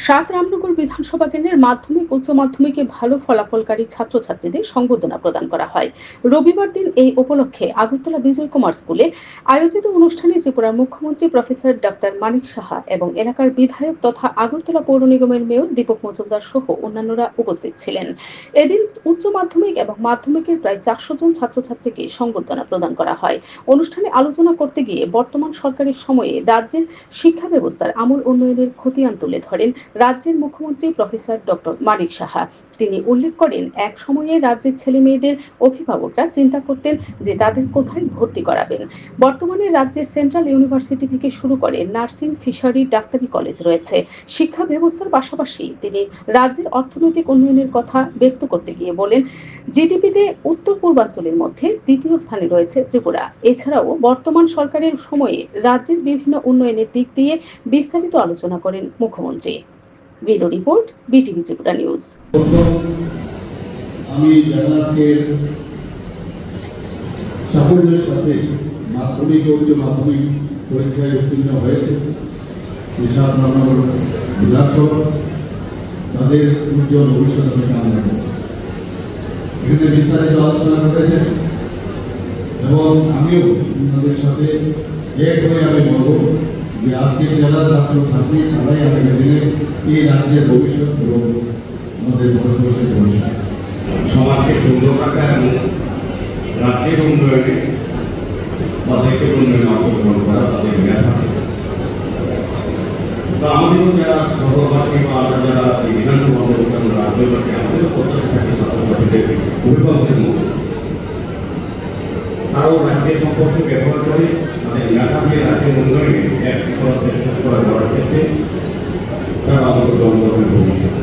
সাত রামনগর বিধানসভা কেন্দ্রের মাধ্যমিক উচ্চ মাধ্যমিকে ভালো ফলাফলকারী ছাত্রছাত্রীদের সংবর্ধনা প্রদান করা হয়। রবিবার দিন এই উপলক্ষে আগরতলা বিজয় কুমার স্কুলে আয়োজিত অনুষ্ঠানে ত্রিপুরার মুখ্যমন্ত্রী প্রফেসর ডক্টর মানিক সাহা এবং এলাকার বিধায়ক তথা আগরতলা পৌর নিগমের মেয়র দীপক মজুমদার সহ অন্যান্যরা উপস্থিত ছিলেন। এদিন উচ্চ মাধ্যমিক এবং মাধ্যমিকের প্রায় 400 জন ছাত্রছাত্রীকে সংবর্ধনা প্রদান করা হয়। অনুষ্ঠানে আলোচনা করতে গিয়ে বর্তমান সরকারের সময়ে রাজ্যের শিক্ষা ব্যবস্থার আমূল উন্নয়নের খতিয়ান তুলে ধরেন রাজ্যের মুখ্যমন্ত্রী প্রফেসর ডক্টর মানিক সাহা। তিনি উল্লেখ করেন, এক সময়ে রাজ্যের ছেলে মেয়েদের অভিভাবকরা চিন্তা করতেন যে তাদের কোথায় ভর্তি করাবেন। বর্তমানে রাজ্যের সেন্ট্রাল ইউনিভার্সিটি থেকে শুরু করে নার্সিং, ফিশারি, ডাক্তারি কলেজ রয়েছে। শিক্ষা ব্যবস্থার পাশাপাশি তিনি রাজ্যের অর্থনৈতিক উন্নয়নের কথা ব্যক্ত করতে গিয়ে বলেন, জিডিপিতে উত্তর পূর্বাঞ্চলের মধ্যে দ্বিতীয় স্থানে রয়েছে ত্রিপুরা। এছাড়াও বর্তমান সরকারের সময়ে রাজ্যের বিভিন্ন উন্নয়নের দিক দিয়ে বিস্তারিত আলোচনা করেন মুখ্যমন্ত্রী। Bureau report, BTV Tripura news. আমি জানাচ্ছেন সাফল্যের সাথে মাধ্যমিক ও উচ্চ মাধ্যমিক পরীক্ষায় উত্তীর্ণ হয়েছে সাত রামনগর বিধানসভা, তাদের উজ্জ্বল ভবিষ্যৎ আমি কামনা করছি। এখানে বিস্তারিত আলোচনা করেছেন এবং আমিও তাদের সাথে এক হয়ে আমি বলব যে আজকের জেলার ছাত্রছাত্রী তারাই আগামী দিনে এই রাজ্যের ভবিষ্যৎ এবং আমাদের ভারতবর্ষের ভবিষ্যৎ। সমাজকে সুন্দর রাখা এবং রাজ্যের উন্নয়নে বা দেশের উন্নয়নে অংশগ্রহণ করা তাদের মেধা। তো আমাদেরও যারা শহরবাসী বা আমরা যারা এই বিধানসভা রাজ্যবাসী আমাদেরও প্রত্যাশা থাকে ছাত্রছাত্রীদের অভিভাবকের মধ্যে তারাও রাজ্যের সম্পর্কে ব্যবহার করে তাদের মেধাকে রাজ্যের উন্নয়নে এক চেষ্টা করার ক্ষেত্রে তারা অংশগ্রহণ করবে ভবিষ্যৎ।